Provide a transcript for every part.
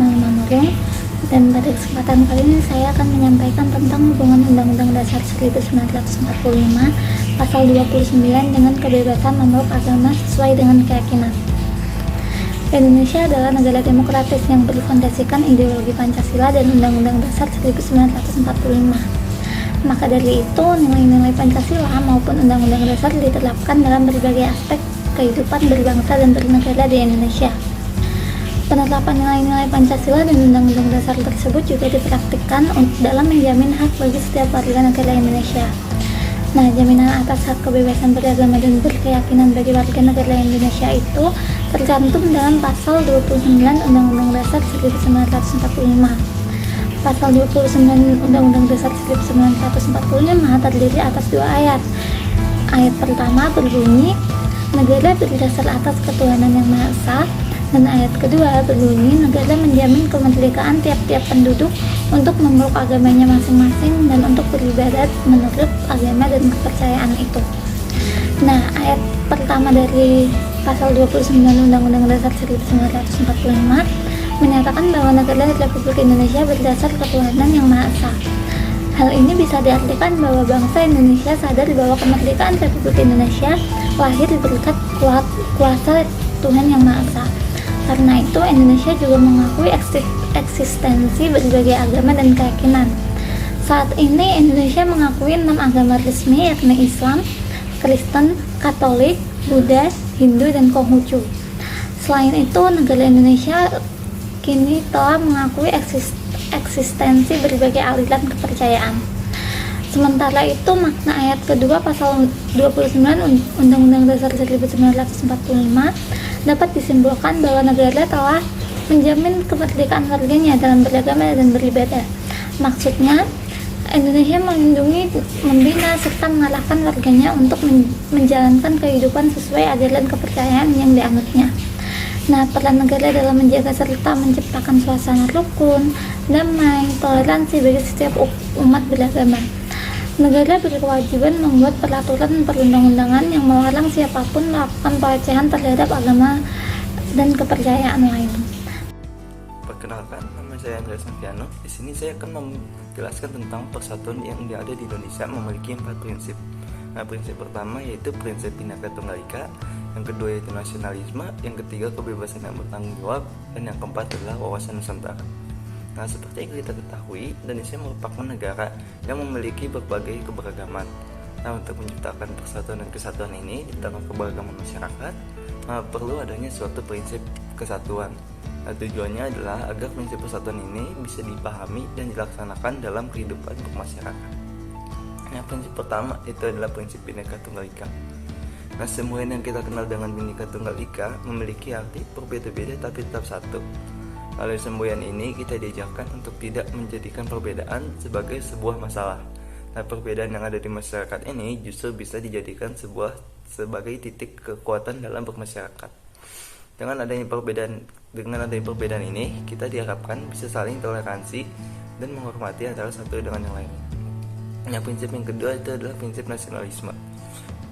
Manurung. Dan pada kesempatan kali ini saya akan menyampaikan tentang hubungan Undang-Undang Dasar 1945 Pasal 29 dengan kebebasan memeluk agama sesuai dengan keyakinan. Indonesia adalah negara demokratis yang berfondasikan ideologi Pancasila dan Undang-Undang Dasar 1945. Maka dari itu, nilai-nilai Pancasila maupun Undang-Undang Dasar diterapkan dalam berbagai aspek kehidupan berbangsa dan bernegara di Indonesia. Penerapan nilai-nilai Pancasila dan Undang-Undang Dasar tersebut juga dipraktikkan dalam menjamin hak bagi setiap warga negara Indonesia. Nah, jaminan atas hak kebebasan beragama dan berkeyakinan bagi warga negara Indonesia itu tercantum dalam Pasal 29 Undang-Undang Dasar 1945. Pasal 29 Undang-Undang Dasar 1945 terdiri atas dua ayat. Ayat pertama berbunyi, negara berdasar atas ketuhanan yang Maha Esa, dan ayat kedua berbunyi, negara menjamin kemerdekaan tiap-tiap penduduk untuk memeluk agamanya masing-masing dan untuk beribadat menurut agama dan kepercayaan itu. Nah, ayat pertama dari Pasal 29 Undang-Undang Dasar 1945 menyatakan bahwa negara Republik Indonesia berdasar ketuhanan yang Maha Esa. Hal ini bisa diartikan bahwa bangsa Indonesia sadar bahwa kemerdekaan Republik Indonesia lahir berkat kuasa Tuhan yang Maha Esa. Karena itu, Indonesia juga mengakui eksistensi berbagai agama dan keyakinan. Saat ini, Indonesia mengakui 6 agama resmi, yakni Islam, Kristen, Katolik, Buddha, Hindu, dan Konghucu. Selain itu, negara Indonesia kini telah mengakui eksistensi berbagai aliran kepercayaan. Sementara itu, makna ayat kedua Pasal 29 Undang-Undang Dasar 1945 dapat disimpulkan bahwa negara telah menjamin kemerdekaan warganya dalam beragama dan beribadah. Maksudnya, Indonesia melindungi, membina, serta mengarahkan warganya untuk menjalankan kehidupan sesuai ajaran kepercayaan yang dianutnya. Nah, peran negara dalam menjaga serta menciptakan suasana rukun, damai, toleransi bagi setiap umat beragama. Negara berkewajiban membuat peraturan perundang-undangan yang melarang siapapun melakukan pelecehan terhadap agama dan kepercayaan lain. Perkenalkan, nama saya Andreas Noviano. Di sini saya akan menjelaskan tentang persatuan yang ada di Indonesia memiliki 4 prinsip. Nah, prinsip pertama yaitu prinsip Bhinneka Tunggal Ika, yang kedua yaitu nasionalisme, yang ketiga kebebasan yang bertanggung jawab, dan yang keempat adalah wawasan Nusantara. Nah, seperti yang kita ketahui, Indonesia merupakan negara yang memiliki berbagai keberagaman. Nah, untuk menciptakan persatuan dan kesatuan ini di tengah keberagaman masyarakat, perlu adanya suatu prinsip kesatuan. Nah, tujuannya adalah agar prinsip persatuan ini bisa dipahami dan dilaksanakan dalam kehidupan bermasyarakat. Nah, prinsip pertama itu adalah prinsip Bhinneka Tunggal Ika. Nah, semua yang kita kenal dengan Bhinneka Tunggal Ika memiliki arti berbeda-beda tapi tetap satu. Melalui semboyan ini kita diajarkan untuk tidak menjadikan perbedaan sebagai sebuah masalah. Nah, perbedaan yang ada di masyarakat ini justru bisa dijadikan sebagai titik kekuatan dalam bermasyarakat. Dengan adanya perbedaan ini, kita diharapkan bisa saling toleransi dan menghormati antara satu dengan yang lain. Nah, prinsip yang kedua itu adalah prinsip nasionalisme.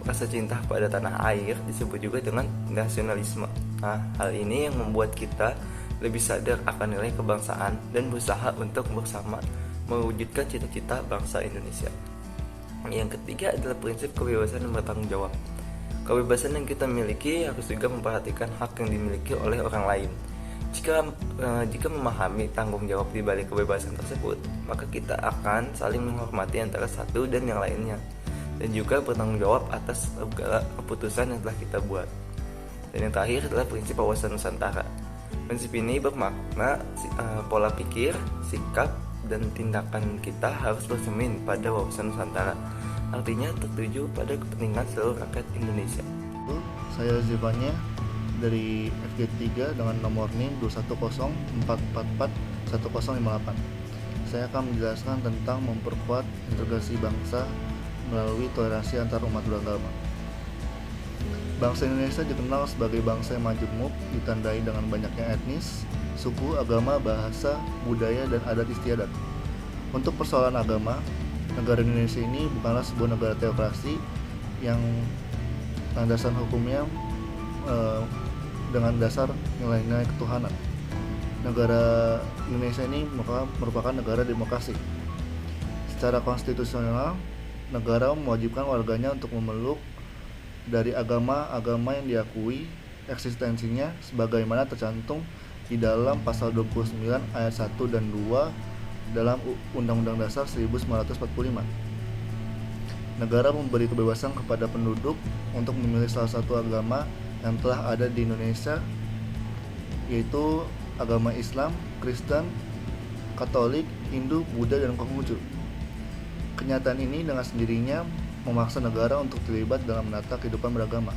Rasa cinta pada tanah air disebut juga dengan nasionalisme. Nah, hal ini yang membuat kita lebih sadar akan nilai kebangsaan dan berusaha untuk bersama mewujudkan cita-cita bangsa Indonesia. Yang ketiga adalah prinsip kebebasan dan bertanggung jawab. Kebebasan yang kita miliki harus juga memperhatikan hak yang dimiliki oleh orang lain. Jika memahami tanggung jawab di balik kebebasan tersebut, maka kita akan saling menghormati antara satu dan yang lainnya, dan juga bertanggung jawab atas segala keputusan yang telah kita buat. Dan yang terakhir adalah prinsip wawasan Nusantara. Prinsip ini bermakna pola pikir, sikap, dan tindakan kita harus bercermin pada wawasan Nusantara. Artinya tertuju pada kepentingan seluruh rakyat Indonesia. Saya Zivanya dari FG3 dengan nomor NIM 210444158. Saya akan menjelaskan tentang memperkuat integrasi bangsa melalui toleransi antar umat beragama. Bangsa Indonesia dikenal sebagai bangsa yang majemuk, ditandai dengan banyaknya etnis, suku, agama, bahasa, budaya, dan adat istiadat. Untuk persoalan agama, negara Indonesia ini bukanlah sebuah negara teokrasi yang landasan hukumnya dengan dasar nilai-nilai ketuhanan. negara Indonesia ini merupakan negara demokrasi. Secara konstitusional, negara mewajibkan warganya untuk memeluk dari agama-agama yang diakui eksistensinya sebagaimana tercantum di dalam pasal 29 ayat 1 dan 2 dalam Undang-Undang Dasar 1945. Negara memberi kebebasan kepada penduduk untuk memilih salah satu agama yang telah ada di Indonesia, yaitu agama Islam, Kristen, Katolik, Hindu, Buddha, dan Konghucu. Kenyataan ini dengan sendirinya memaksa negara untuk terlibat dalam menata kehidupan beragama.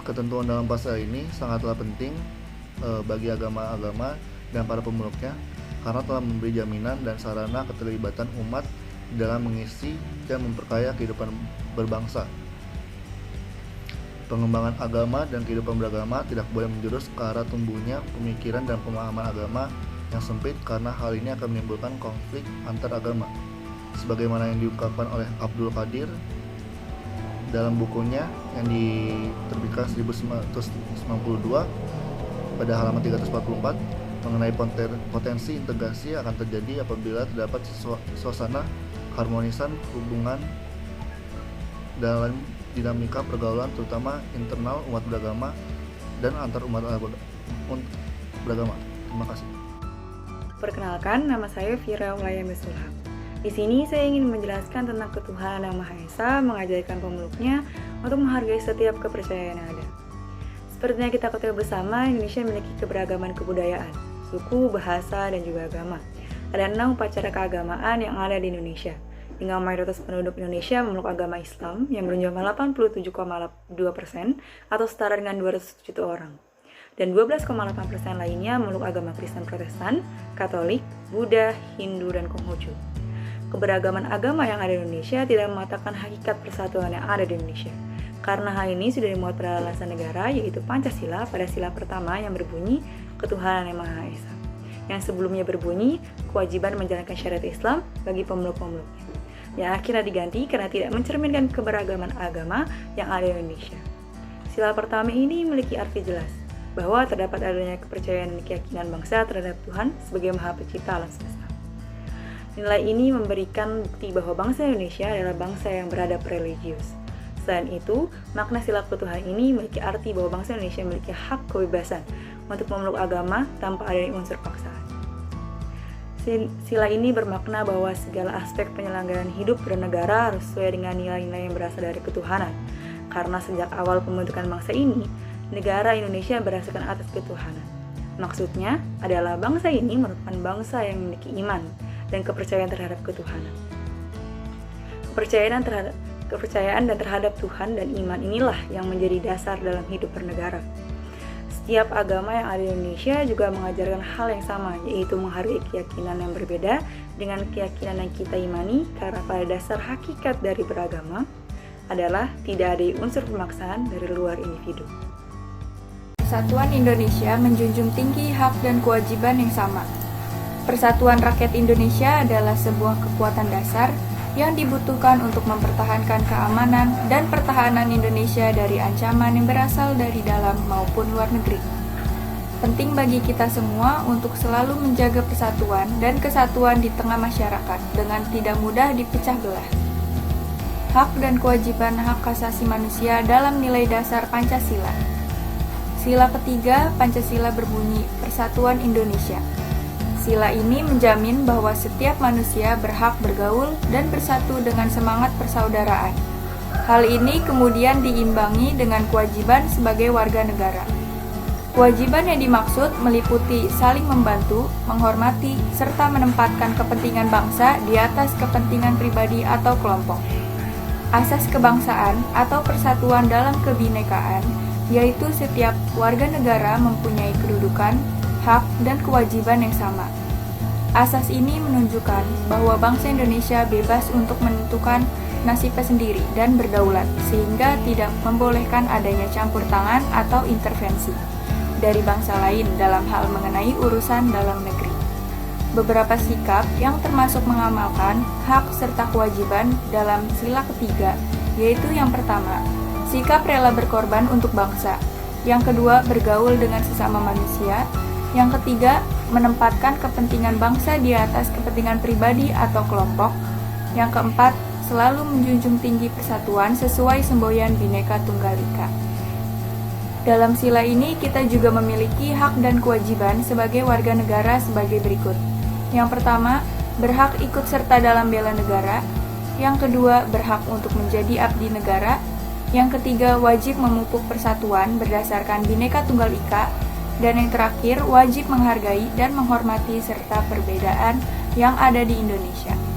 Ketentuan dalam pasal ini sangatlah penting bagi agama-agama dan para pemeluknya karena telah memberi jaminan dan sarana keterlibatan umat dalam mengisi dan memperkaya kehidupan berbangsa. Pengembangan agama dan kehidupan beragama tidak boleh menjurus ke arah tumbuhnya pemikiran dan pemahaman agama yang sempit karena hal ini akan menimbulkan konflik antar agama. Sebagaimana yang diungkapkan oleh Abdul Qadir dalam bukunya yang diterbitkan 1992 pada halaman 344 mengenai potensi integrasi akan terjadi apabila terdapat suasana harmonisan hubungan dalam dinamika pergaulan terutama internal umat beragama dan antar umat beragama. Terima kasih. Perkenalkan, nama saya Fira Ulayami Sulhab. Di sini saya ingin menjelaskan tentang ketuhanan Yang Maha Esa, mengajarkan pemeluknya untuk menghargai setiap kepercayaan yang ada. Seperti yang kita ketahui bersama, Indonesia memiliki keberagaman kebudayaan, suku, bahasa, dan juga agama. Ada 6 upacara keagamaan yang ada di Indonesia. Hingga mayoritas penduduk Indonesia memeluk agama Islam yang menunjukkan 87,2% atau setara dengan 200 juta orang. Dan 12,8% lainnya memeluk agama Kristen Protestan, Katolik, Buddha, Hindu, dan Konghucu. Keberagaman agama yang ada di Indonesia tidak mematahkan hakikat persatuan yang ada di Indonesia. Karena hal ini sudah dimuat pada landasan negara, yaitu Pancasila pada sila pertama yang berbunyi ketuhanan Yang Maha Esa. Yang sebelumnya berbunyi kewajiban menjalankan syariat Islam bagi pemeluk-pemeluknya. Yang akhirnya diganti karena tidak mencerminkan keberagaman agama yang ada di Indonesia. Sila pertama ini memiliki arti jelas, bahwa terdapat adanya kepercayaan dan keyakinan bangsa terhadap Tuhan sebagai Maha Pencipta alam semesta. Nilai ini memberikan bukti bahwa bangsa Indonesia adalah bangsa yang beradab religius. Selain itu, makna sila ketuhanan ini memiliki arti bahwa bangsa Indonesia memiliki hak kebebasan untuk memeluk agama tanpa adanya unsur paksaan. Sila ini bermakna bahwa segala aspek penyelenggaraan hidup bernegara harus sesuai dengan nilai-nilai yang berasal dari ketuhanan. Karena sejak awal pembentukan bangsa ini, negara Indonesia berdasarkan atas ketuhanan. Maksudnya adalah bangsa ini merupakan bangsa yang memiliki iman dan kepercayaan terhadap ketuhanan. Kepercayaan dan terhadap Tuhan dan iman inilah yang menjadi dasar dalam hidup bernegara. Setiap agama yang ada di Indonesia juga mengajarkan hal yang sama, yaitu menghargai keyakinan yang berbeda dengan keyakinan yang kita imani, karena pada dasar hakikat dari beragama adalah tidak ada unsur pemaksaan dari luar individu. Persatuan Indonesia menjunjung tinggi hak dan kewajiban yang sama. Persatuan rakyat Indonesia adalah sebuah kekuatan dasar yang dibutuhkan untuk mempertahankan keamanan dan pertahanan Indonesia dari ancaman yang berasal dari dalam maupun luar negeri. Penting bagi kita semua untuk selalu menjaga persatuan dan kesatuan di tengah masyarakat dengan tidak mudah dipecah belah. Hak dan kewajiban hak asasi manusia dalam nilai dasar Pancasila. Sila ketiga Pancasila berbunyi Persatuan Indonesia. Sila ini menjamin bahwa setiap manusia berhak bergaul dan bersatu dengan semangat persaudaraan. Hal ini kemudian diimbangi dengan kewajiban sebagai warga negara. Kewajiban yang dimaksud meliputi saling membantu, menghormati, serta menempatkan kepentingan bangsa di atas kepentingan pribadi atau kelompok. Asas kebangsaan atau persatuan dalam kebinekaan, yaitu setiap warga negara mempunyai kedudukan, hak, dan kewajiban yang sama. Asas ini menunjukkan bahwa bangsa Indonesia bebas untuk menentukan nasibnya sendiri dan berdaulat, sehingga tidak membolehkan adanya campur tangan atau intervensi dari bangsa lain dalam hal mengenai urusan dalam negeri. Beberapa sikap yang termasuk mengamalkan hak serta kewajiban dalam sila ketiga, yaitu yang pertama, sikap rela berkorban untuk bangsa. Yang kedua, bergaul dengan sesama manusia. Yang ketiga, menempatkan kepentingan bangsa di atas kepentingan pribadi atau kelompok. Yang keempat, selalu menjunjung tinggi persatuan sesuai semboyan Bhinneka Tunggal Ika. Dalam sila ini, kita juga memiliki hak dan kewajiban sebagai warga negara sebagai berikut. Yang pertama, berhak ikut serta dalam bela negara. Yang kedua, berhak untuk menjadi abdi negara. Yang ketiga, wajib memupuk persatuan berdasarkan Bhinneka Tunggal Ika. Dan yang terakhir, wajib menghargai dan menghormati serta perbedaan yang ada di Indonesia.